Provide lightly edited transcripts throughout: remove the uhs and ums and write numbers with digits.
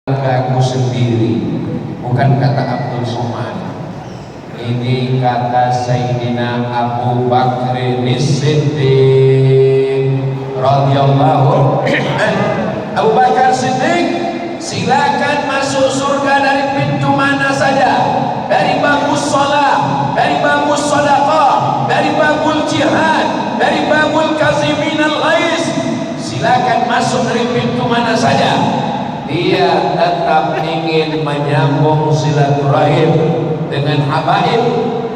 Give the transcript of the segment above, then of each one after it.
Aku sendiri, bukan kata Abdul Somad. Ini kata Sayyidina Abu Bakr As-Siddiq radhiyallahu anhu. Abu Bakar Siddiq, silakan masuk surga dari pintu mana saja, dari babus shalah, dari babus sedekah, dari babul jihad, dari babul kazimin al-ghaiz. Silakan masuk dari pintu mana saja. Dia tetap ingin menyambung silaturahim dengan habaib,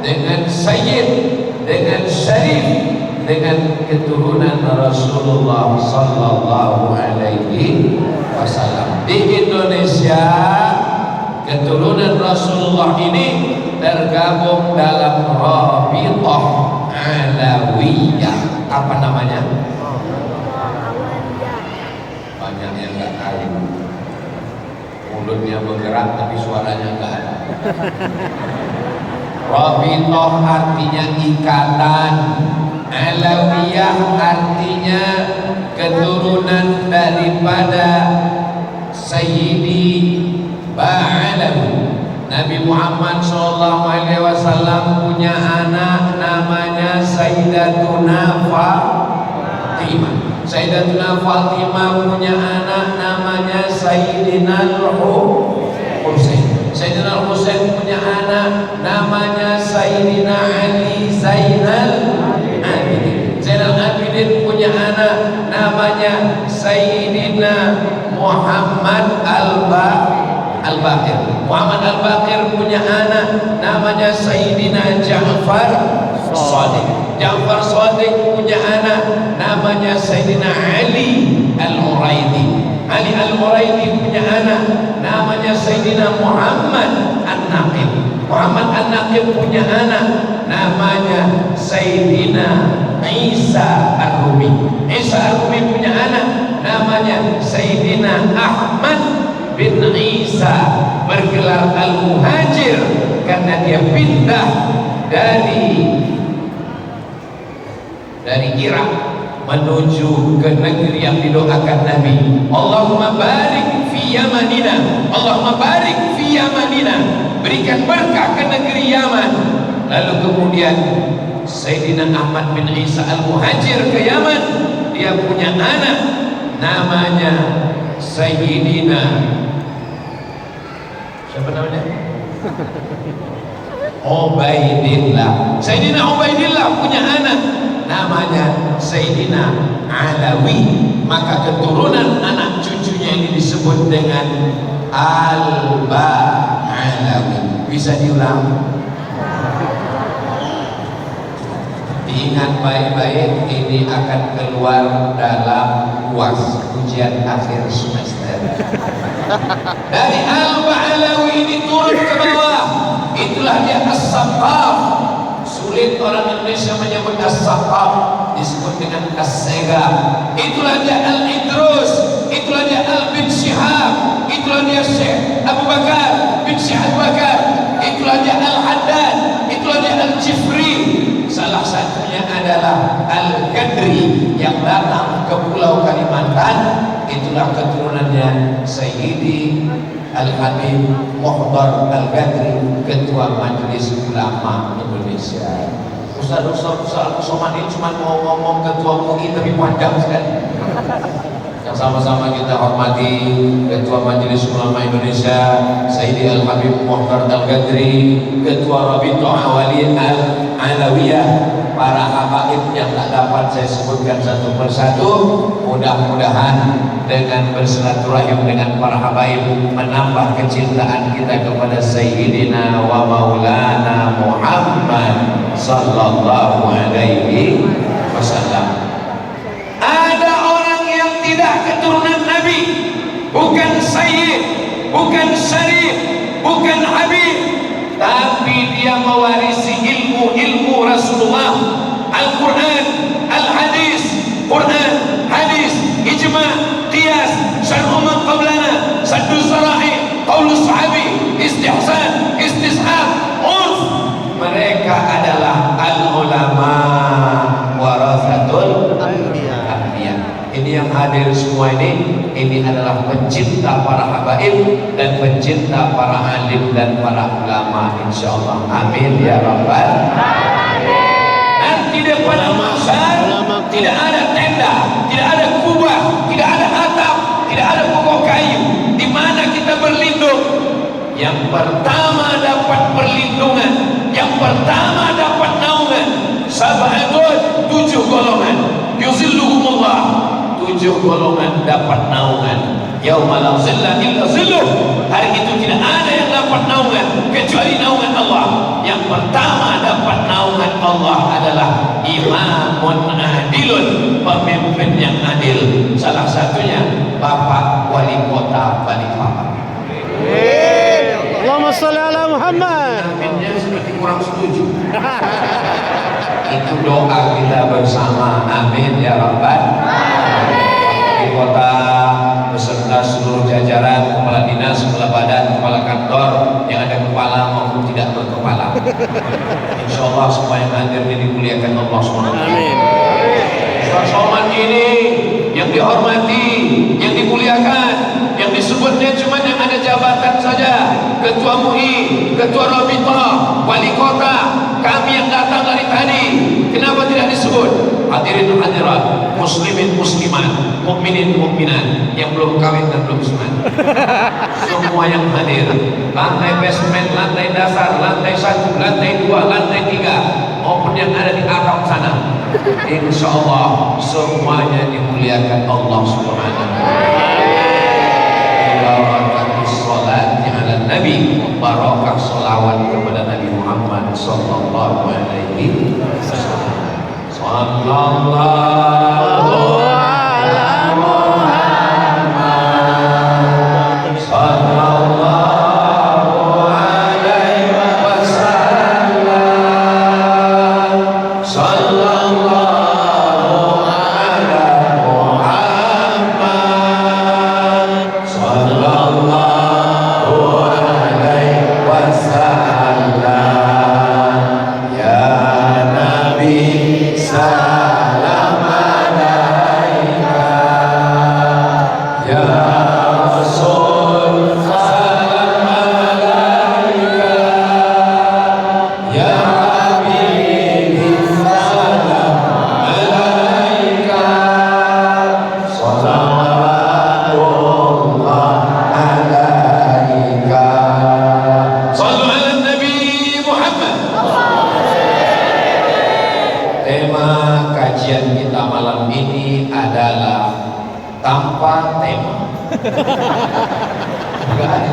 dengan sayyid, dengan syarif, dengan keturunan Rasulullah sallallahu alaihi wasallam. Di Indonesia keturunan Rasulullah ini tergabung dalam Rabithah Alawiyah. Apa namanya? Banyak yang nggak tahu. Mulutnya bergerak tapi suaranya enggak ada. Rabithah artinya ikatan, Alawiyah artinya keturunan daripada Sayyidi Ba'alawi. Nabi Muhammad SAW punya anak namanya Sayyidatuna Fatimah. Sayyidatuna Fatimah punya anak namanya Sayyidina Al-Husain. Sayyidina Al-Husain punya anak namanya Sayyidina Ali Zainal Abidin. Zainal Abidin punya anak namanya Sayyidina Muhammad Al-Baqir. Muhammad Al-Baqir punya anak namanya Sayyidina Ja'far Shadiq. Ja'far Shadiq punya anak namanya Sayyidina Ali Al-Muraidi. Ali Al-Muraidi punya anak namanya Sayyidina Muhammad An-Naqib. Muhammad An-Naqib punya anak namanya Sayyidina Isa Ar-Rumi. Isa Ar-Rumi punya anak namanya Sayyidina Ahmad bin Isa, bergelar Al-Muhajir karena dia pindah dari Irak menuju ke negeri yang didoakan Nabi. Allahumma barik fi Yamanina, Allahumma barik fi Yamanina, berikan berkah ke negeri Yaman. Lalu kemudian Sayyidina Ahmad bin Isa Al-Muhajir ke Yaman. Dia punya anak namanya Sayyidina, siapa namanya? Ubaidillah. Sayyidina Ubaidillah punya anak namanya Sayyidina Alawi. Maka keturunan anak cucunya ini disebut dengan Al-Ba'alawi. Bisa diulang? Ingat baik-baik, ini akan keluar dalam UAS, ujian akhir semester. Dari Al-Ba'alawi ini turun ke bawah, itulah dia As-Saqaf. Sulit orang Indonesia menyebut As-Saqaf, disebut dengan As-Segaf. Itulah dia Al-Idrus, itulah dia Al-Bin Syihab, itulah dia Syekh Abu Bakar bin Syekh Abu Bakar, itulah dia Al-Haddad, itulah dia Al-Jifri. Salah satunya adalah Al-Gadri yang datang ke Pulau Kalimantan. Itulah keturunannya Sayyidi Al-Habib Muhdar Al-Gadri, Ketua Majelis Ulama Indonesia. Ustaz Somad ini cuma mau ngomong Ketua MUI tapi panjang sekali. Yang sama-sama kita hormati Ketua Majelis Ulama Indonesia Sayyidi Al-Habib Muhdar Al-Gadri, Ketua Rabithah Alawiyah, para habaib yang tak dapat saya sebutkan satu persatu. Mudah-mudahan dengan bersilaturahim dengan para habaib menambah kecintaan kita kepada Sayyidina wa Maulana Muhammad sallallahu alaihi wasallam. Ada orang yang tidak keturunan Nabi, bukan Sayyid, bukan Syarif, bukan Habib, tapi dia mewarisi ilmu Rasulullah, Al-Quran, Al-Hadis, Quran, Hadis, Ijma', Qiyas, Syar'u man qablana, Saddu Sarahi, Qaulus Sahabi, Istihsan, Istishab, Urf. Mereka adalah al-ulama warathatul anbiya. Ini yang hadir semua ini ini adalah pencinta para habaib dan pencinta para alim dan para ulama, insyaallah. Amin ya rabbal alamin. Nanti depan mahsyar tidak ada tenda, tidak ada kubah, tidak ada atap, tidak ada pokok kayu. Di mana kita berlindung? Yang pertama dapat perlindungan, yang pertama dapat naungan. Sab'atun, 7 golongan. Yuzilluhumullah, 7 golongan dapat naungan. Yauma la zilla illa zilluh. Hari itu tidak ada yang dapat naungan kecuali naungan Allah. Yang pertama dapat naungan Allah adalah imamun adilun, pemimpin yang adil. Salah satunya Bapak Wali Kota Balikpapan. Allahumma shalli ala Muhammad. Aminnya seperti kurang setuju. Itu doa kita bersama. Amin ya rabbal alamin. Wali Kota beserta seluruh jajaran, kepala dinas, kepala badan, kepala kantor yang ada kepala maupun tidak berkepala. Insya Allah semua yang hadir ini dimuliakan Allah SWT. Amin. Ustaz Somad ini yang dihormati, yang dimuliakan, yang disebutnya cuma yang ada jabatan saja, ketua MUI, ketua Rabitah, wali kota, kami yang datang dari tadi, kenapa tidak disebut? Hadirin hadirat, muslimin muslimat, mukminin mukminat yang belum kawin dan belum sunat, semua yang hadir, lantai basement, lantai dasar, lantai 1, lantai 2, lantai 3 maupun yang ada di atap sana, insya Allah semuanya dimuliakan Allah Subhanahu wa ta'ala. Barakatus sholati ala Nabi, barakah sholawat kepada Nabi Muhammad sallallahu alaihi wasallam. Sallallahu ala Muhammad sallallahu alaihi wasallam. Sallallahu ala Muhammad sallallahu alaihi wasallam. Ya Nabi salam alaika, ya Rasul salam alaika, ya Habibi salam alaika, salawatullah alaika. Sallu ala Nabi Muhammad. Tema kajian kita malam ini adalah tanpa tema. Enggak ada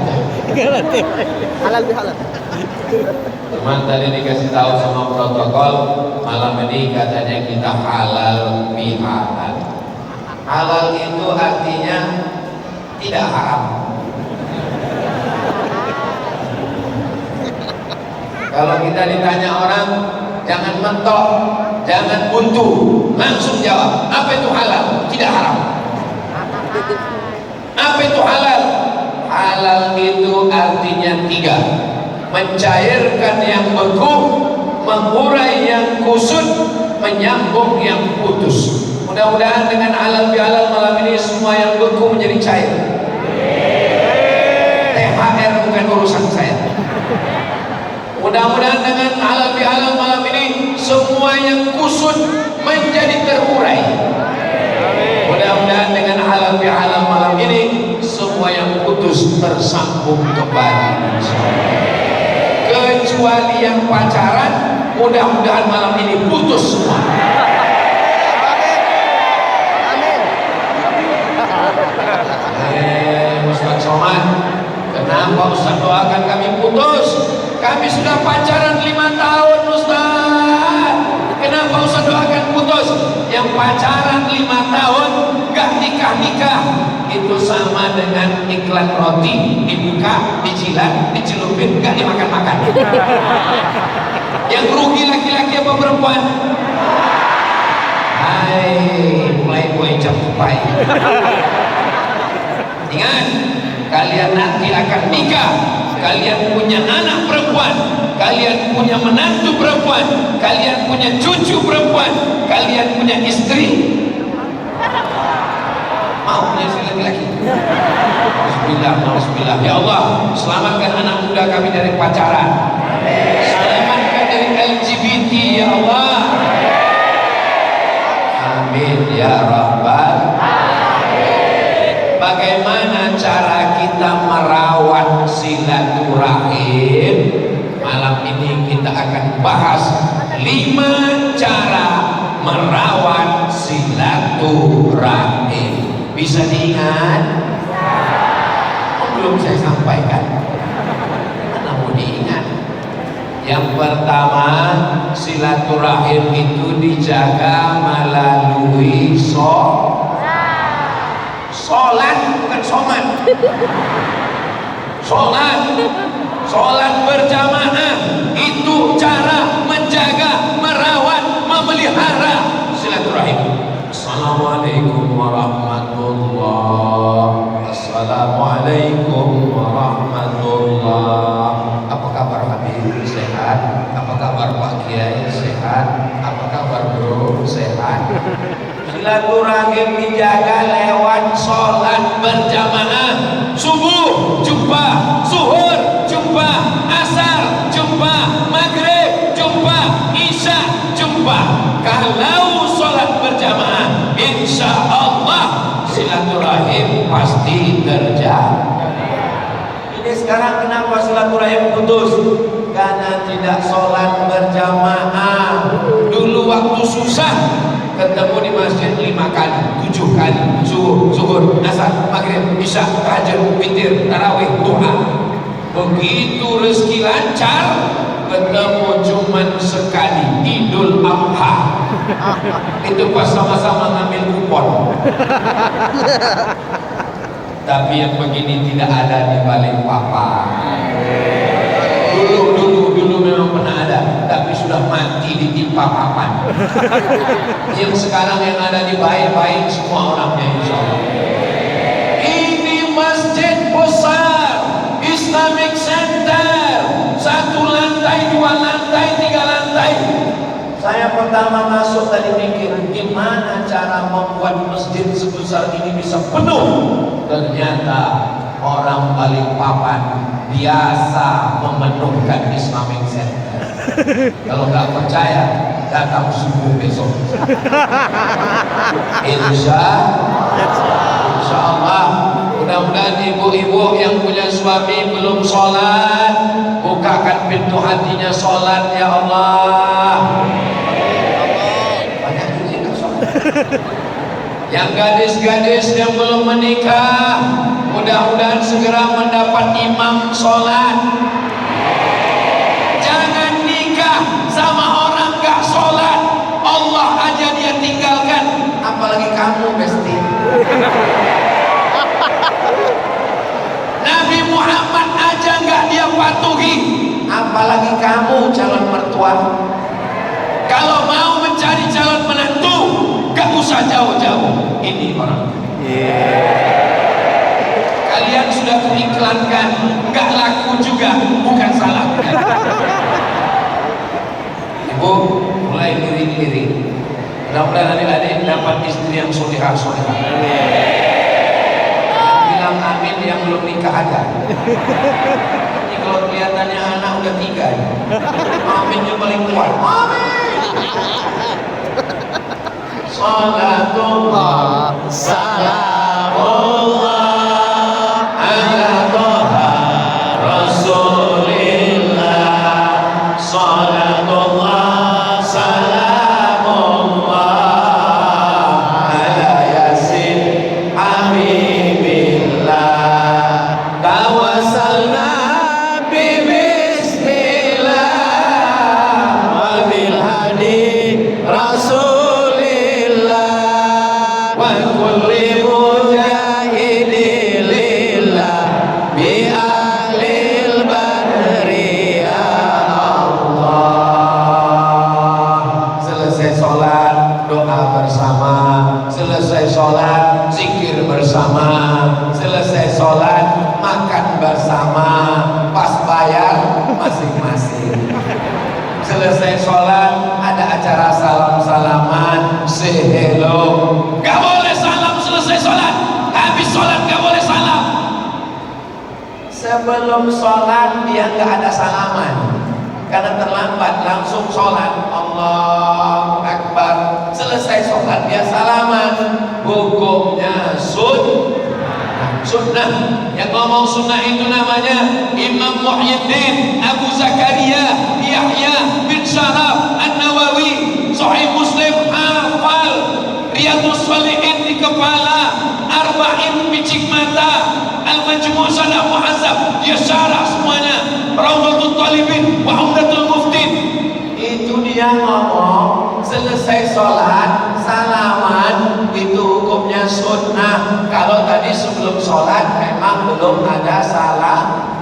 tema. Halal bihalal. Teman tadi dikasih tahu sama protokol, malam ini katanya kita halal bihalal. Halal itu artinya tidak haram. Kalau kita ditanya orang, jangan mentok, jangan buntu, langsung jawab. Apa itu halal? Tidak haram. Apa itu halal? Halal itu artinya 3: mencairkan yang beku, mengurai yang kusut, menyambung yang putus. Mudah-mudahan dengan halal bihalal malam ini semua yang beku menjadi cair. THR bukan urusan saya. Mudah-mudahan dengan halal bihalal malam ini semua yang kusut menjadi terurai. Mudah-mudahan dengan halal bihalal malam ini semua yang putus tersambung kembali. Kecuali yang pacaran, mudah-mudahan malam ini putus semua. Ustaz Somad, kenapa Ustaz doakan kami putus? Kami sudah pacaran 5 tahun Ustaz. Kenapa Ustaz doakan putus? Yang pacaran 5 tahun gak nikah-nikah, itu sama dengan iklan roti, dibuka, dijilat, dicelupin, gak dimakan-makan. Yang rugi laki-laki apa perempuan? Hai, playboy jam tupai. Ingat, kalian nanti akan nikah, kalian punya anak perempuan, kalian punya menantu perempuan, kalian punya cucu perempuan, kalian punya istri. Mau punya istri laki-laki? Bismillah, bismillah. Ya Allah, selamatkan anak muda kami dari pacaran. Selamatkan dari LGBT ya Allah. Amin ya Rabbal. Bagaimana cara kita merawat silaturahim? Malam ini kita akan bahas 5 cara merawat silaturahim. Bisa diingat? Belum saya sampaikan. Mana mau diingat? Yang pertama, silaturahim itu dijaga melalui sholat, bukan somat. Sholat berjamaah itu cara menjaga, merawat, memelihara silaturahim. Assalamualaikum warahmatullahi. Assalamualaikum warahmatullahi. Apa kabar Habib? Sehat? Apa kabar Pak Kiai? Sehat? Apa kabar Bro? Sehat? Silaturahim dijaga lewat sholat berjamaah. Subuh jumpa, zuhur jumpa, asar jumpa, maghrib jumpa, isya jumpa. Kalau sholat berjamaah, insya Allah silaturahim pasti terjaga. Ini sekarang kenapa silaturahim putus? Karena tidak sholat berjamaah. Dulu waktu susah ketemu di masjid 5 kali, 7 kali, zuhur, asar, maghrib, isya, tahajud, witir, tarawih, duha. Begitu rezeki lancar, ketemu cuman sekali, Idul Adha. Itu pas sama-sama ngambil kupon. Tapi yang begini tidak ada di Balikpapan. Dulu memang pernah ada, tapi sudah mati ditimpa papan. Yang sekarang yang ada di baik-baik semua orangnya insya Allah. Ini masjid besar, Islamic Center, 1 lantai, 2 lantai, 3 lantai. Saya pertama masuk tadi mikir gimana cara membuat masjid sebesar ini bisa penuh. Ternyata orang Balikpapan biasa memenuhkan Islamic Center. Kalau nggak percaya, datang subuh besok. Insya Allah. Mudah-mudahan ibu-ibu yang punya suami belum sholat, bukakan pintu hatinya sholat ya Allah. Banyak juga yang sholat. Yang gadis-gadis yang belum menikah, mudah-mudahan segera mendapat imam sholat. Jangan nikah sama orang gak sholat, Allah aja dia tinggalkan, apalagi kamu Besti. Nabi Muhammad aja gak dia patuhi, apalagi kamu calon mertua. Kalau mau mencari calon menantu, gak usah jauh-jauh. Ini orang. Kalian sudah teriklankan, gak laku juga, bukan salah. Ibu mulai lirik-lirik. Mudah-mudahan adik-adik dapat istri yang solehah-solehah. Bilang amin yang belum nikah aja. Ini kalau kelihatannya anak udah 3. Aminnya paling kuat. Amin. Salatullah, salamullah ala Toha Rasulillah. Salatullah, salamullah ala Yasin Habibillah. Tawassalna bismillah wa bil hadi Rasul wa kulli mujahidin lillah bi ahlil badri ya Allah. Selesai sholat doa bersama, selesai sholat zikir bersama, selesai sholat makan bersama, pas bayar masing-masing. Selesai sholat ada acara salam-salaman, say hello. Gak boleh salam selesai sholat. Sebelum sholat dia nggak ada salaman karena terlambat, langsung sholat Allahu Akbar. Selesai sholat dia salaman. Hukumnya sunnah. Yang ngomong sunnah itu namanya Imam Muhyiddin Abu Zakaria Yahya bin Syaraf An-Nawawi. Sahih Muslim hafal, Riyadhus Shalihin di kepala, Arba'in bicik mata, Al-Majmu' Syarah Muhazzab dia syarah semuanya, Rawdatul Talibin wa Umdatul Muftin. Itu dia ngomong selesai sholat salaman, itu hukumnya sunnah. Kalau tadi sebelum sholat memang belum ada salam,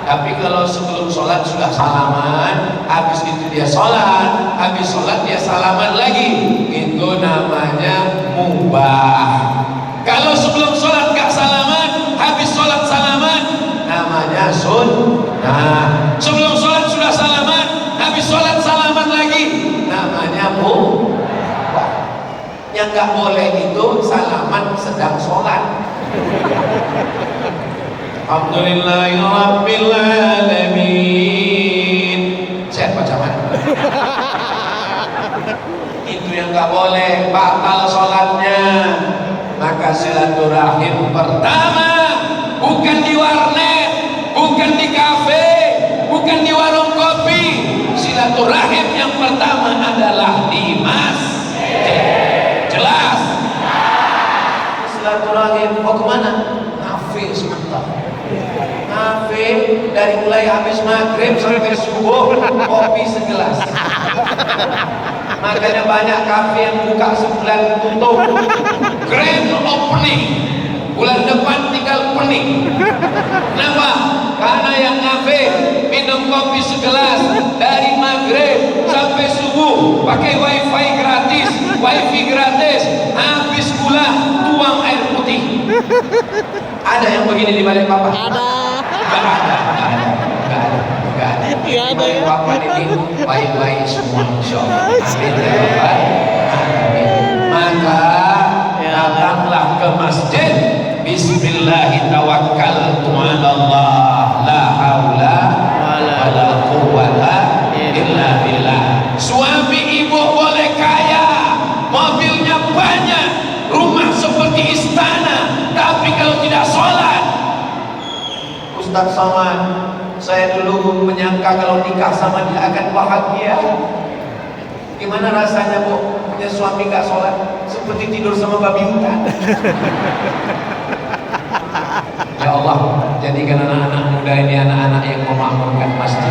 tapi kalau sebelum sholat sudah salaman, habis itu dia sholat, habis sholat dia salaman lagi, itu namanya mubah. Kalau sebelum sholat gak salaman, habis sholat salaman, namanya sunnah. Sebelum sholat sudah salaman, habis sholat salaman lagi, namanya mubah. Yang gak boleh itu salaman sedang sholat. Alhamdulillahirabbil alamin. Saya baca mana? Itu yang gak boleh, batal sholatnya. Maka silaturahim pertama bukan di warnet, bukan di kafe, bukan di warung kopi. Silaturahim yang pertama adalah di masjid. Jelas? Silaturahim mau kemana? Kafe sebentar. Kafe dari mulai habis maghrib sampai subuh kopi segelas. Makanya banyak kafe yang buka sebulan tutup. Grand opening, bulan depan tinggal pening. Kenapa? Karena yang kafe minum kopi segelas dari maghrib sampai subuh, pakai wifi gratis, habis gula tuang air putih. Ada yang begini di balik papan? Ada. Gak ada. Di balik papan ini baik-baik semua, insyaallah. Amin ya rabbal alamin. Maka datanglah ke masjid. Bismillahirrahmanirrahim. La haula wala quwwata illa billah. Suami ibu boleh kaya, mobilnya banyak, rumah seperti istana, tapi kalau tidak sholat. Ustaz Somad, saya dulu menyangka kalau nikah sama dia akan bahagia. Gimana rasanya Bu punya suami gak sholat? Seperti tidur sama babi hutan. Ya Allah, jadikan anak-anak muda ini anak-anak yang memakmurkan masjid.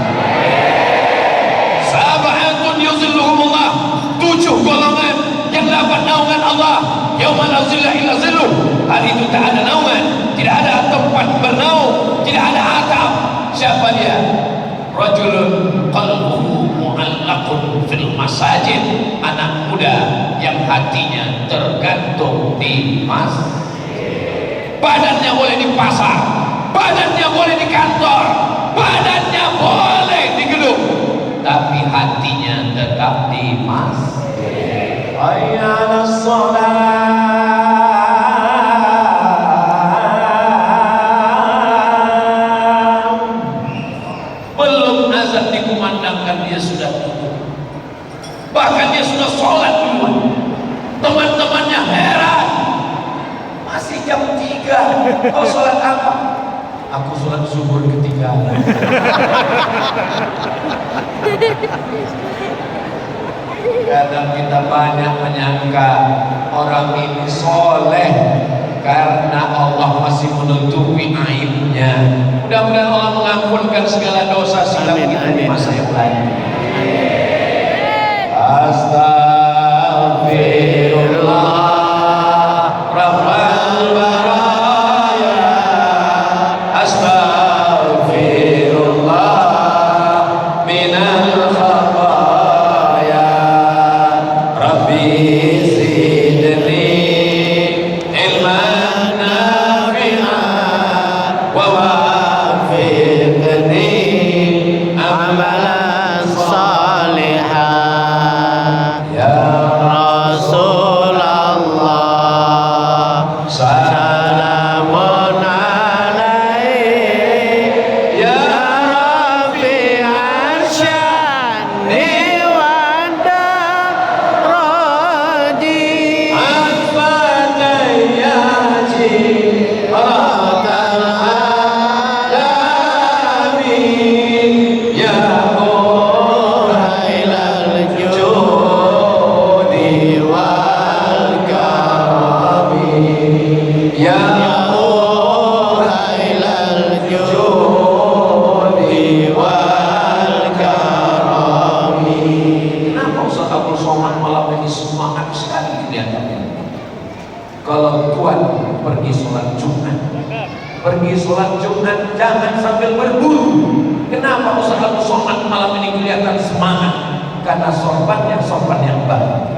Sab'atun yuzilluhumullah, 7 golongan yang dapat naungan Allah. Yauma la zilla illa zilluh. Hari itu tak ada naungan, tidak ada tempat bernaung, tidak ada atap. Siapa dia? Rajulun qalbuhu mu'allaqun fil masajid. Anak muda yang hatinya tergantung di masjid. Badannya boleh di pasar, badannya boleh di kantor, badannya boleh di gedung, tapi hatinya tetap di masjid. Hayya 'alas shalah. Belum azan dikumandangkan dia sudah duduk. Bahkan dia sudah sholat duluan. Teman-temannya heran. Masih jam 3. Kau sholat apa? Aku sholat zuhur ketinggalan. Kadang kita banyak menyangka orang ini soleh karena Allah masih menutupi aibnya. Mudah-mudahan Allah mengampunkan segala dosa silap kita di masa yang lain. Astagfirullah. Pergi sholat Jumat jangan sambil berburu. Kenapa Ustaz Abu Somad malam ini kelihatan semangat? Karena sorban yang baru.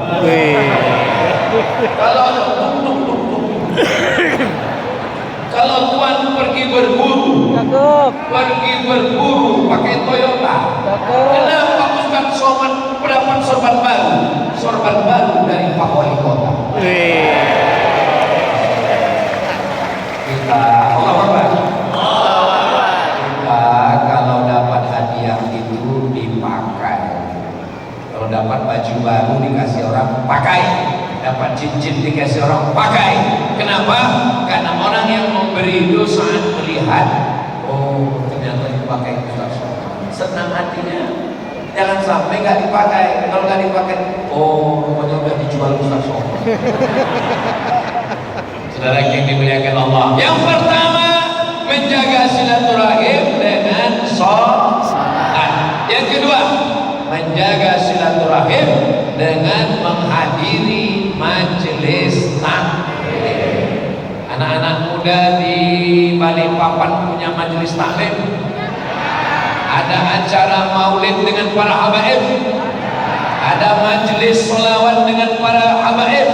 Kalau tuan pergi berburu pakai Toyota, kenapa Ustaz Somad mendapat sorban baru? Sorban baru dari Pak Wali Kota. Kita kalau dapat hadiah itu dipakai. Kalau dapat baju baru dikasih orang, pakai. Dapat cincin dikasih orang, pakai. Kenapa? Karena orang yang memberi itu saat melihat, oh ternyata dipakai Ustaz, senang hatinya. Jangan sampai nggak dipakai. Kalau nggak dipakai, oh pokoknya udah dijual Ustaz. Saudara yang dimuliakan Allah, yang pertama menjaga silaturahim dengan sholat. Yang kedua, menjaga silaturahim dengan menghadiri majelis taklim. Anak-anak muda di Balikpapan punya majelis taklim. Ada acara maulid dengan para habaib. Ada majelis sholawat dengan para habaib.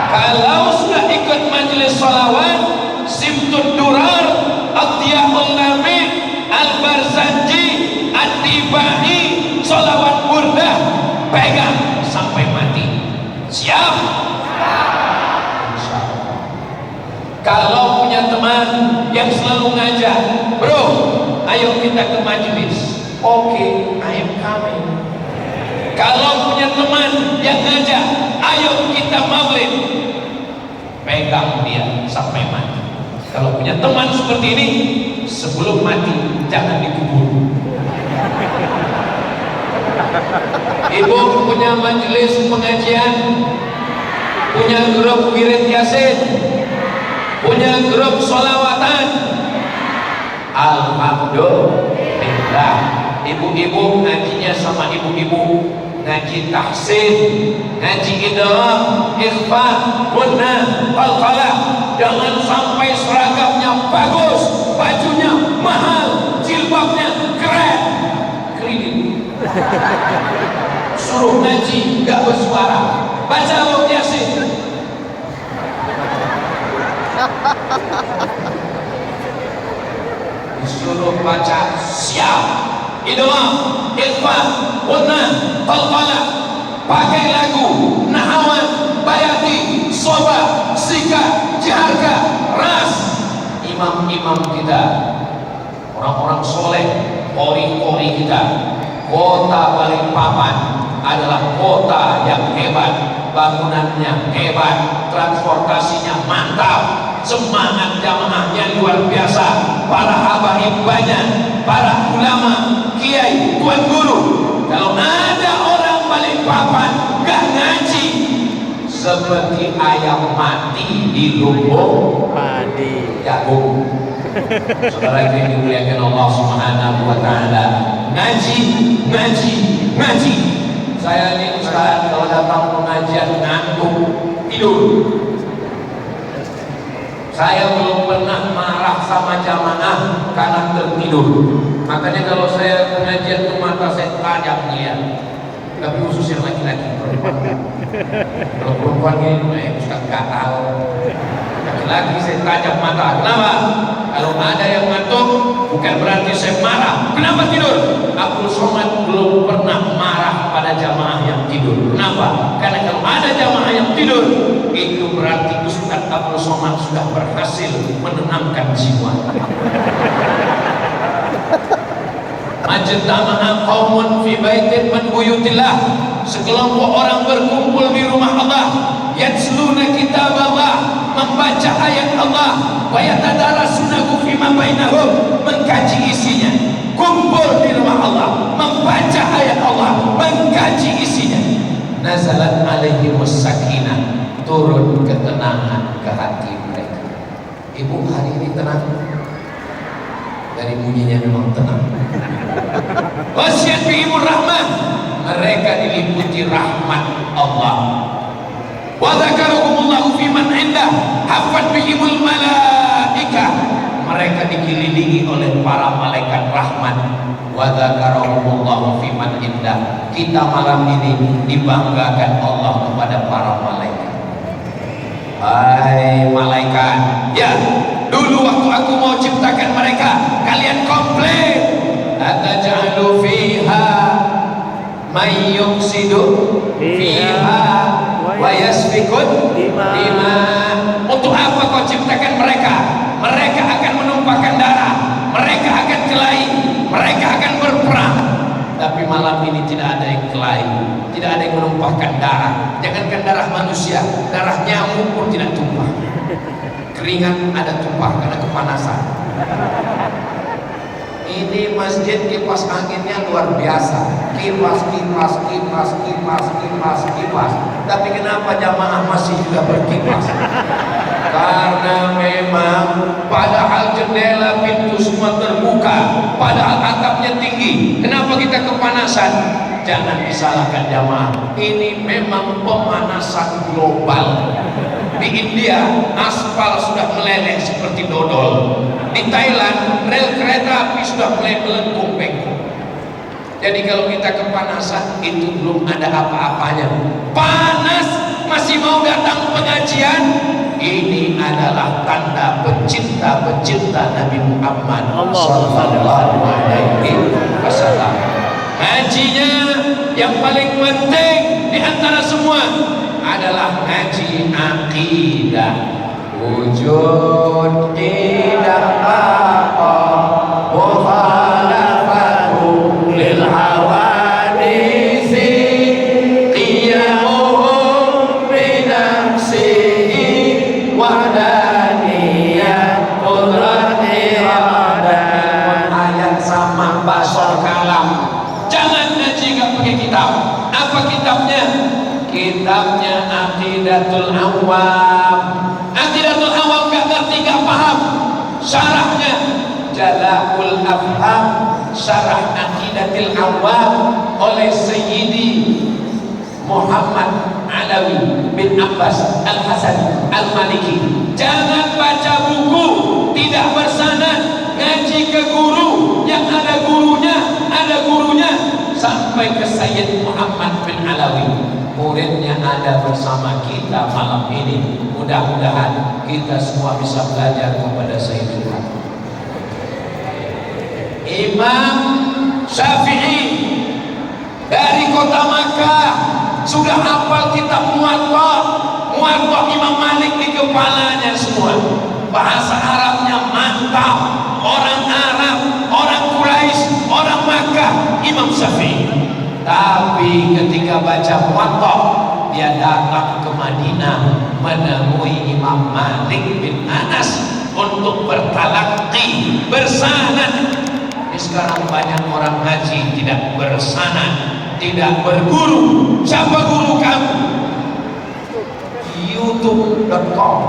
Kalau sudah ikut majelis sholawat, Simtud Durar, Atiyahul Nabi, Al-Barzanji, At-Tibai, sholawat burdah, pegang sampai mati. Siap? Kalau punya teman yang selalu ngajak, bro, ayo kita ke majelis. Oke, I am coming. Kalau punya teman yang ngajak, ayo kita maulid, pegang dia sampai mati. Kalau punya teman seperti ini, sebelum mati jangan dikubur. Ibu punya majelis pengajian, punya grup wirid yasin, punya grup sholawatan. Alhamdulillah, ibu-ibu ngajinya sama ibu-ibu, ngaji tahsin, ngaji idgham, ikhfa, gunnah, qalqalah. Jangan sampai seragamnya bagus, bajunya mahal, jilbabnya keren, kredit. Suruh ngaji gak bersuara, baca ayat Yasin. Disuruh baca, siap. Idgham, ikhfa, gunnah, qalqalah. Pakai lagu Nahawan, Bayati, Soba, Sika, Jaharga, Ras. Imam-imam kita, orang-orang soleh, kori-kori kita. Kota Balikpapan adalah kota yang hebat, bangunannya hebat, transportasinya mantap, semangat jamaahnya luar biasa, para habaib banyak, para ulama, kiai, tuan guru. Kalau ada orang Balikpapan gak ngaji, seperti ayam mati di lumbung padi jagung. Saudara yang dimuliakan Allah Subhanahu wa taala, ngaji. Saya ini Ustaz kalau datang pengajian ngantuk, tidur. Saya belum pernah marah sama jamaah karena tertidur. Makanya kalau saya pengajian tuh mata saya tajam lihat. Tapi khusus yang laki-laki, kalau perempuan ini Ustaz nggak tahu. Laki-laki saya tajam mata. Kenapa? Kalau ada yang ngantuk, bukan berarti saya marah. Kenapa tidur? Abdul Somad belum pernah marah pada jamaah yang tidur. Kenapa? Karena kalau ada jamaah yang tidur, itu berarti Ustaz Abdul Somad sudah berhasil menenangkan jiwa. Majtama'a qaumun fi baitin min buyutillah. Sekelompok orang berkumpul di rumah Allah, yatsluna kitab Allah, membaca ayat Allah, wa yatadarasunahu fima bainahum, mengkaji isinya. Kumpul di rumah Allah, membaca ayat Allah, mengkaji isinya. Nazalat alaihimus sakinah, turun ketenangan ke hati mereka. Ibu hari ini tenang? Dari bunyinya memang tenang. Wasyat bihimur rahmah, mereka diliputi rahmat Allah. Wa dzakaruhumullahu fi man indah, hafat bihimul malaikah, mereka dikelilingi oleh para malaikat rahmat. Wa dzakarahumullahu fi man indah. Kita malam ini dibanggakan Allah kepada para malaikat. Hai malaikat, ya dulu waktu aku mau ciptakan mereka, kalian komplain, ataj'alu fiha may yufsidu fiha wa yasfikun dima. Untuk apa kau ciptakan mereka? Mereka akan menumpahkan darah, mereka akan kelahi, mereka akan berperang. Tapi malam ini tidak ada yang kelahi, tidak ada yang menumpahkan darah. Jangankan darah manusia, darah nyamuk pun tidak tumpah. Keringat ada tumpah karena kepanasan. Ini masjid kipas anginnya luar biasa. Kipas. Tapi kenapa jamaah masih juga berkipas? Karena memang padahal jendela pintu semua terbuka, padahal atapnya tinggi. Kenapa kita kepanasan? Jangan disalahkan jamaah. Ini memang pemanasan global. Di India aspal sudah meleleh seperti dodol. Di Thailand rel kereta api sudah mulai melengkung bengkok. Jadi kalau kita kepanasan itu belum ada apa-apanya. Panas masih mau datang pengajian. Ini adalah tanda pecinta Nabi Muhammad sallallahu alaihi wasallam. Ngajinya yang paling penting di antara semua adalah ngaji akidah. Wujud tidak apa mukhalafatu lil hawadisi qiyamuhum bi nafsihi wahdaniyah qudrat iradah. Ayat sama basal kalam. Jangan ngaji gak pakai kitab. Apa kitabnya? Kitabnya Aqidatul Awam. Aqidatul Awam gak ngerti, gak paham. Syarahnya Jala'ul Afham, syarah Aqidatul Awam oleh Sayyidi Muhammad Alawi bin Abbas Al-Hasani Al-Maliki. Jangan baca buku tidak bersanad, ngaji ke guru yang ada gurunya sampai ke Sayyid Muhammad bin Alawi. Muridnya ada bersama kita malam ini. Mudah-mudahan kita semua bisa belajar kepada Sayyidul Hakim. Imam Syafi'i dari kota Makkah sudah hafal kitab Muwatta Imam Malik di kepalanya semua. Bahasa Arabnya mantap. Orang Arab, orang Quraisy, orang Makkah, Imam Syafi'i. Tapi ketika baca Muwatta, dia datang ke Madinah menemui Imam Malik bin Anas untuk bertalaqi, bersanad. Sekarang banyak orang ngaji tidak bersanad, tidak berguru. Siapa guru kamu? youtube.com.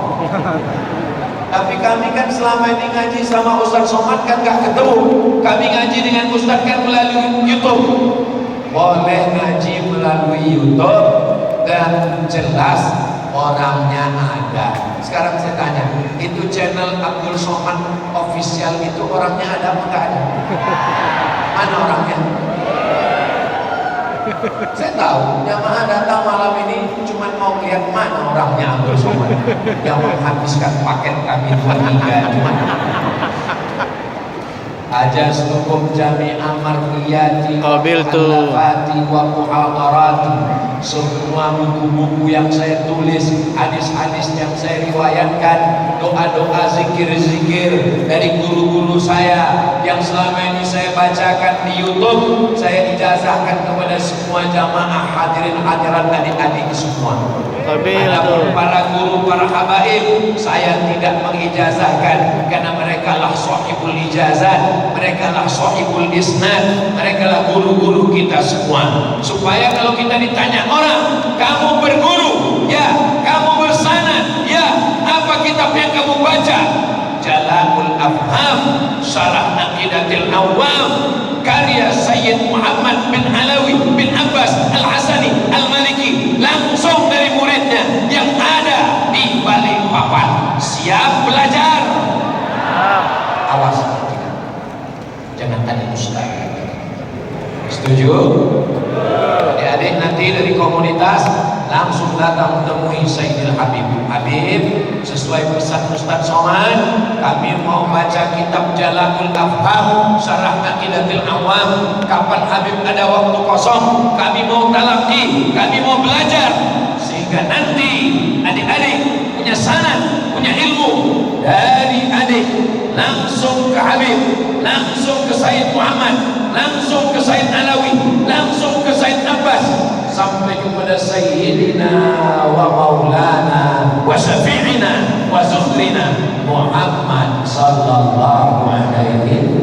Tapi kami kan selama ini ngaji sama Ustaz Somad kan gak ketemu. Kami ngaji dengan Ustaz kan melalui YouTube. Boleh ngaji melalui YouTube dan jelas orangnya ada. Sekarang saya tanya, itu channel Abdul Somad official itu orangnya ada apa enggak ada? Mana orangnya? Saya tahu jamaah datang malam ini cuma mau lihat mana orangnya Abdul Somad yang menghabiskan paket kami 2 cuma Ajastukum jami'a marwiyati wa mu'allafati wa muhadarati. Semua buku-buku yang saya tulis, hadis-hadis yang saya riwayatkan, doa-doa, zikir-zikir dari guru-guru saya yang selama ini saya bacakan di YouTube, saya ijazahkan kepada semua jamaah hadirin hadirat adik-adik semua. Adapun para guru, para habaib, saya tidak mengijazahkan karena mereka lah sahibul ijazah, mereka lah sahibul isnad, mereka lah guru-guru kita semua. Supaya kalau kita ditanya orang, kamu berguru, ya, kamu bersanad, ya, apa kitab yang kamu baca? Jala'ul Afham, Syarah Aqidatul Awam, karya Sayyid Muhammad bin Alawi bin Abbas Al-Hasani Al-Maliki, langsung dari muridnya yang ada di Balikpapan. Siap belajar? jangan ada dusta. Setuju? Adik-adik nanti dari komunitas langsung datang menemui Sayyidil Habib. Habib, sesuai pesan Ustaz Somad, kami mau baca kitab Jalalatul Afham Syarah Aqidatul Awam. Kapan Habib ada waktu kosong, kami mau talaqi, kami mau belajar, sehingga nanti adik-adik punya sanad, punya ilmu dari adik langsung ke Habib, langsung ke Sayyid Muhammad, langsung ke Sayyid Alawi, langsung ke Sayyid Abbas, sampai kepada Sayyidina wa Maulana wa Syafi'ina wa Zuhrina Muhammad sallallahu alaihi